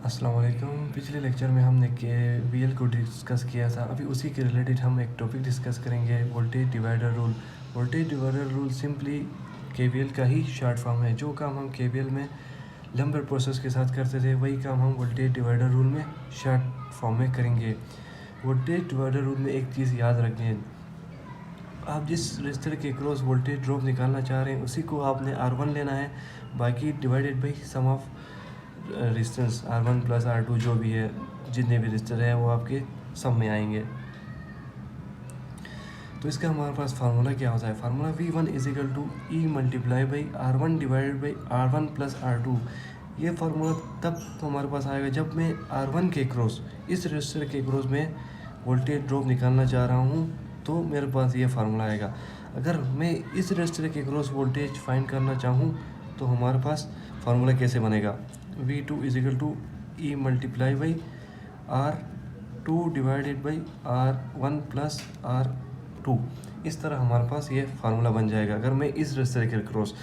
अस्सलाम वालेकुम। पिछले लेक्चर में हमने के को डिस्कस किया था। अभी उसी के रिलेटेड हम एक टॉपिक डिस्कस करेंगे, voltage divider rule. Voltage divider rule simply के का ही शॉर्ट फॉर्म है। जो काम हम के में लंबर प्रोसेस के साथ करते थे, वही काम हम वोल्टेज डिवाइडर रूल में शॉर्ट फॉर्म में करेंगे। वोल्टेज डिवाइडर रूल में एक चीज़ याद रखें, आप जिस रजिस्टर के क्रॉस वोल्टेज ड्रॉप निकालना चाह रहे हैं उसी को आपने R1 लेना है, बाकी divided by sum of resistance R1 plus R2 जो भी है, जितने भी रजिस्टर है वो आपके सम में आएंगे। तो इसका हमारे पास फार्मूला क्या होता है? Formula V1 is equal to E multiply by R1 divided by R1 plus R2। ये फार्मूला तब तो हमारे पास आएगा जब मैं R1 के क्रॉस, इस रजिस्टर के क्रॉस में वोल्टेज ड्रॉप निकालना चाह रहा हूँ, तो मेरे पास ये फार्मूला आएगा। अगर मैं इस रजिस्टर के क्रॉस वोल्टेज फाइंड करना चाहूँ तो हमारे पास फार्मूला कैसे बनेगा? V2 is equal to E multiply by R2 divided by R1 plus R2। इस तरह हमारे पास ये फार्मूला बन जाएगा अगर मैं इस रजिस्टर के क्रॉस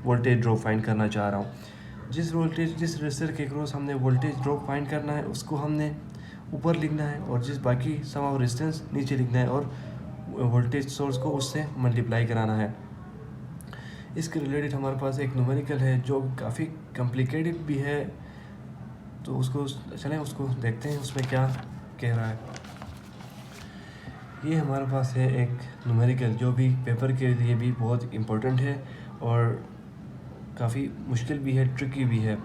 वोल्टेज ड्रॉप फाइंड करना चाह रहा हूँ। जिस रजिस्टर के क्रॉस हमने वोल्टेज ड्रॉप फाइंड करना है उसको हमने ऊपर लिखना है, और जिस बाकी सम ऑफ रेजिस्टेंस नीचे लिखना है, और वोल्टेज सोर्स को उससे मल्टीप्लाई कराना है। इसके रिलेटेड हमारे पास एक न्यूमेरिकल है जो काफ़ी कॉम्प्लिकेटेड भी है, तो उसको उसको देखते हैं उसमें क्या कह रहा है। ये हमारे पास है एक न्यूमेरिकल जो भी पेपर के लिए भी बहुत इम्पोर्टेंट है और काफ़ी मुश्किल भी है, ट्रिकी भी है।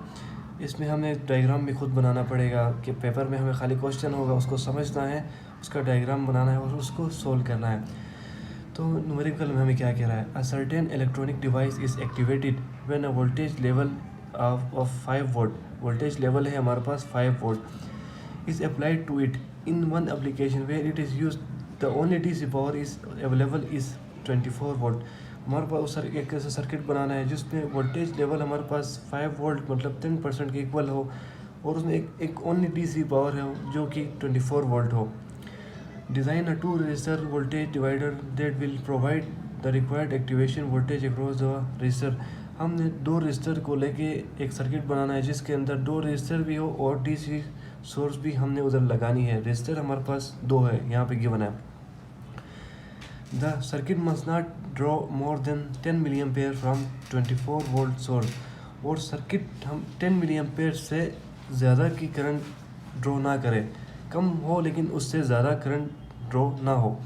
इसमें हमें डायग्राम भी खुद बनाना पड़ेगा कि पेपर में हमें खाली क्वेश्चन होगा, उसको समझना है, उसका डायग्राम बनाना है और उसको सोल्व करना है। तो न्यूमेरिकल में हमें क्या कह रहा है? A certain electronic device is activated when a voltage level of 5 volt, voltage level है हमारे पास 5 volt, is applied to it in one application where it is use the only DC power is available is 24 volt. हमारे पास एक ऐसा circuit बनाना है जिसमें voltage level हमारे पास 5 वोल्ट मतलब 10% के इक्वल हो, और उसमें एक ओनली डीसी पावर है जो कि 24 वोल्ट हो। Design a 2 register voltage divider that will provide the required activation voltage across the register. हमने 2 रजिस्टर को लेके एक सर्किट बनाना है जिसके अंदर 2 रजिस्टर भी हो और डीसी सोर्स भी हमने उधर लगानी है। रजिस्टर हमारे पास 2 है, यहाँ पे गिवन है। The circuit must not draw more than 10 milli ampere from 24 volt source, और सर्किट हम 10 मिली एम्पेयर से ज़्यादा की करंट ड्रॉ ना करें, कम हो लेकिन उससे ज़्यादा करंट ड्रॉ ना हो।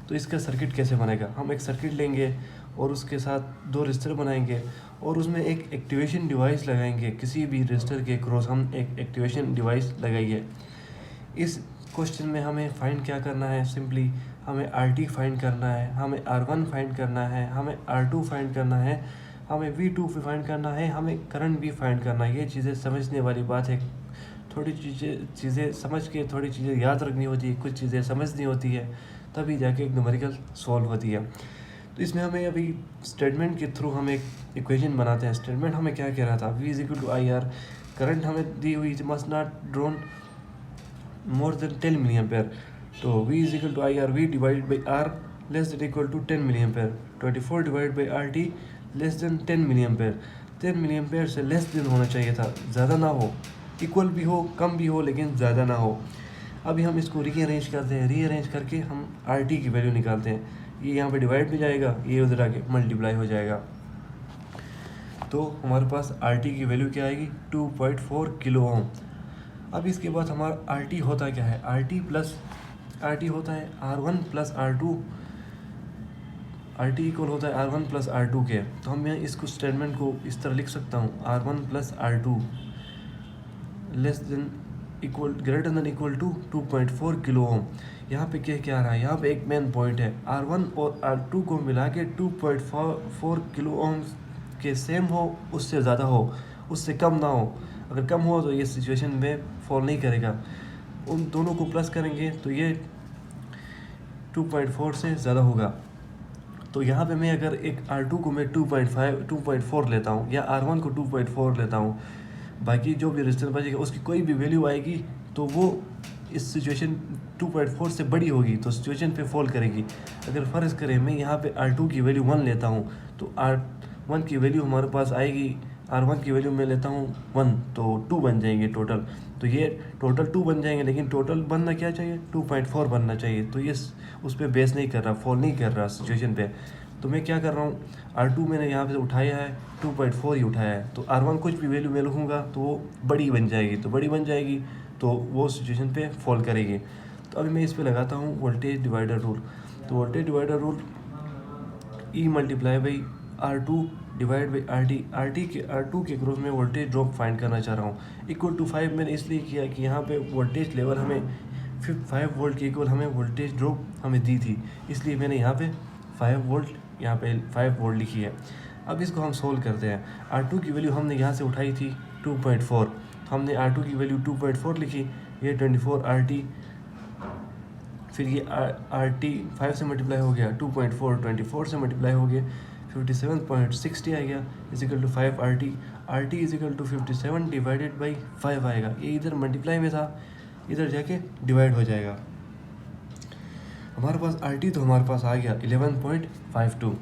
तो इसका सर्किट कैसे बनेगा? हम एक सर्किट लेंगे और उसके साथ 2 रजिस्टर बनाएंगे और उसमें एक एक्टिवेशन डिवाइस लगाएंगे। किसी भी रजिस्टर के क्रॉस हम एक एक्टिवेशन डिवाइस लगाइए। इस क्वेश्चन में हमें फाइंड क्या करना है? सिंपली हमें RT फाइंड करना है, हमें R1 फाइंड करना है, हमें R2 फाइंड करना है, हमें V2 फाइंड करना है, हमें करंट भी फाइंड करना है। ये चीज़ें समझने वाली बात है। थोड़ी चीज़ें समझ के थोड़ी चीज़ें याद रखनी होती है, कुछ चीज़ें समझनी होती है, तभी जाके एक न्यूमेरिकल सॉल्व होती है। तो इसमें हमें अभी स्टेटमेंट के थ्रू हम एक इक्वेशन बनाते हैं। स्टेटमेंट हमें क्या कह रहा था? V is equal to IR। Current हमें दी हुई थी, must not drawn more than 10 milli ampere. तो V is equal to IR, V divided by R less than equal to 10 milli ampere. 24 divide by RT less than 10 milli ampere. 10 milli ampere से less than होना चाहिए था, ज़्यादा ना हो, equal भी हो कम भी हो लेकिन ज़्यादा ना हो। अभी हम इसको रीअरेंज करते हैं, रीअरेंज करके हम RT की वैल्यू निकालते हैं। ये यहाँ पे डिवाइड भी जाएगा, ये उधर आके मल्टीप्लाई हो जाएगा। तो हमारे पास RT की वैल्यू क्या आएगी? 2.4 किलो ओम। अब इसके बाद हमारा RT होता क्या है? RT होता है R1 plus R2। RT equal होता है R1 प्लस R2 के। तो हम मैं इसको स्टेटमेंट को इस तरह लिख सकता हूँ, R1 plus R2 less than equal greater than equal to 2.4 kilo ohm. यहाँ पे क्या आ रहा है? यहाँ पे एक मेन पॉइंट है, R1 और R2 को मिला के 2.4 किलो ओम के सेम हो, उससे ज़्यादा हो, उससे कम ना हो। अगर कम हो तो ये सिचुएशन में फॉल नहीं करेगा। उन दोनों को प्लस करेंगे तो ये 2.4 से ज़्यादा होगा। तो यहाँ पे मैं अगर एक R2 को मैं 2.4 लेता हूँ या R1 को 2.4 लेता हूँ, बाकी जो भी रेजिस्टेंस बचेगा उसकी कोई भी वैल्यू आएगी तो वो इस सिचुएशन 2.4 से बड़ी होगी तो सिचुएशन पे फॉल करेगी। अगर फ़र्ज़ करें मैं यहाँ पे R2 की वैल्यू 1 लेता हूँ तो R1 की वैल्यू हमारे पास आएगी R1 की वैल्यू मैं लेता हूँ 1, तो 2 बन जाएंगे टोटल। तो ये टोटल 2 बन जाएंगे, लेकिन टोटल बनना क्या चाहिए, 2.4 बनना चाहिए। तो ये उस पर बेस नहीं कर रहा, फॉल नहीं कर रहा सिचुएशन पे। तो मैं क्या कर रहा हूँ, R2 मैंने यहाँ पे उठाया है, 2.4 ही उठाया है। तो R1 कुछ भी वैल्यू मैं लिखूँगा तो वो बड़ी बन जाएगी, तो बड़ी बन जाएगी तो वो सिचुएशन पे फॉल करेगी। तो अभी मैं इस पर लगाता हूँ वोल्टेज डिवाइडर रूल। तो voltage divider rule E multiply by R2 divide by R2 के क्रॉस में वोल्टेज ड्रॉप फाइंड करना चाह रहा हूँ। इक्वल टू 5 मैंने इसलिए किया कि यहाँ पे वोल्टेज लेवल हमें 5 वोल्ट के इक्वल हमें वोल्टेज ड्रॉप हमें दी थी, इसलिए मैंने यहाँ पे 5 वोल्ट यहाँ पे 5 वोल्ट लिखी है। अब इसको हम सोल्व करते हैं। R2 की वैल्यू हमने यहाँ से उठाई थी 2.4, तो हमने R2 की वैल्यू 2.4 लिखी। ये 24 RT, फिर ये RT 5 से मल्टीप्लाई हो गया, 2.4 24 से मल्टीप्लाई हो गया, 57.60 आ गया, is equal to 5 RT is equal to 57 divided by 5 आएगा। ये इधर मल्टीप्लाई में था, इधर जाके डिवाइड हो जाएगा। हमारे पास RT तो हमारे पास आ गया 11.52।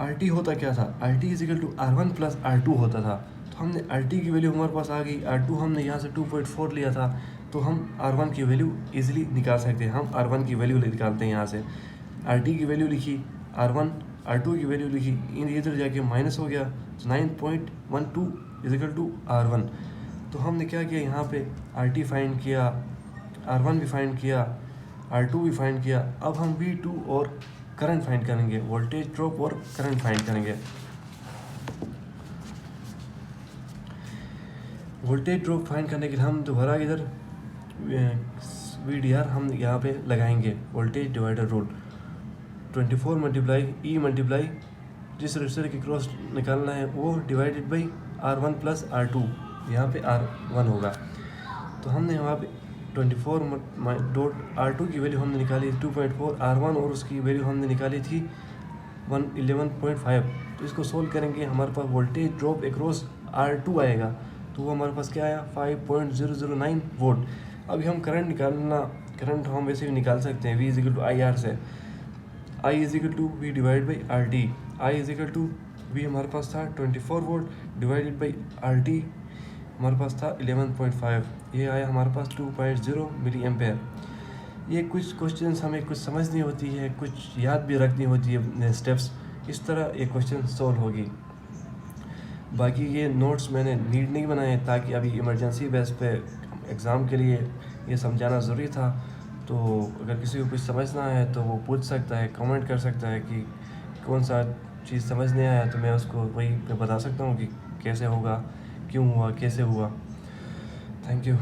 RT होता क्या था, RT is equal to R1 plus R2 होता था। तो हमने RT की वैल्यू हमारे पास आ गई, R2 हमने यहाँ से 2.4 लिया था, तो हम R1 की वैल्यू इजीली निकाल सकते हैं। हम R1 की वैल्यू निकालते हैं यहाँ से। RT की वैल्यू लिखी, R2 की वैल्यू लिखी, इधर जाके माइनस हो गया, 9.12 इजिकल टू R1। तो हमने क्या किया, यहाँ पे RT फाइंड किया, R1 भी फाइंड किया, R2 भी फाइंड किया। अब हम V2 और करंट फाइंड करेंगे, वोल्टेज ड्रॉप और करंट फाइंड करेंगे। वोल्टेज ड्रॉप फाइंड करने के लिए हम दोबारा इधर VDR हम यहाँ पे लगाएंगे, voltage divider rule. 24 multiply E multiply जिस रजिस्टर के क्रॉस निकालना है वो divided by R1 plus R2, यहाँ पे R1 होगा। तो हमने वहाँ पे 24 R2 की वैल्यू हमने निकाली 2.4, R1 और उसकी वैल्यू हमने निकाली थी 11.5। तो इसको सोल्व करेंगे, हमारे पास वोल्टेज ड्रॉप एक्रॉस R2 आएगा, तो वो हमारे पास क्या आया, 5.009 वोल्ट। अभी हम करंट निकालना, करंट हम वैसे भी निकाल सकते हैं, V इजिकल टू IR से। I is equal to V divide by RT। I is equal to V हमारे पास था 24 वोल्ट डिवाइडेड बाई RT हमारे पास था 11.5, ये आया हमारे पास 2.0 मिली एम्पेयर। ये कुछ क्वेश्चंस हमें कुछ समझनी होती है, कुछ याद भी रखनी होती है स्टेप्स, इस तरह ये क्वेश्चन सॉल्व होगी। बाकी ये नोट्स मैंने नीड नहीं बनाए, ताकि अभी इमरजेंसी बेस पे एग्ज़ाम के लिए ये समझाना ज़रूरी था। तो अगर किसी को कुछ समझना है तो वो पूछ सकता है, कमेंट कर सकता है कि कौन सा चीज़ समझ नहीं आया, तो मैं उसको वही पे बता सकता हूँ कि कैसे होगा, क्यों हुआ, कैसे हुआ। Thank you.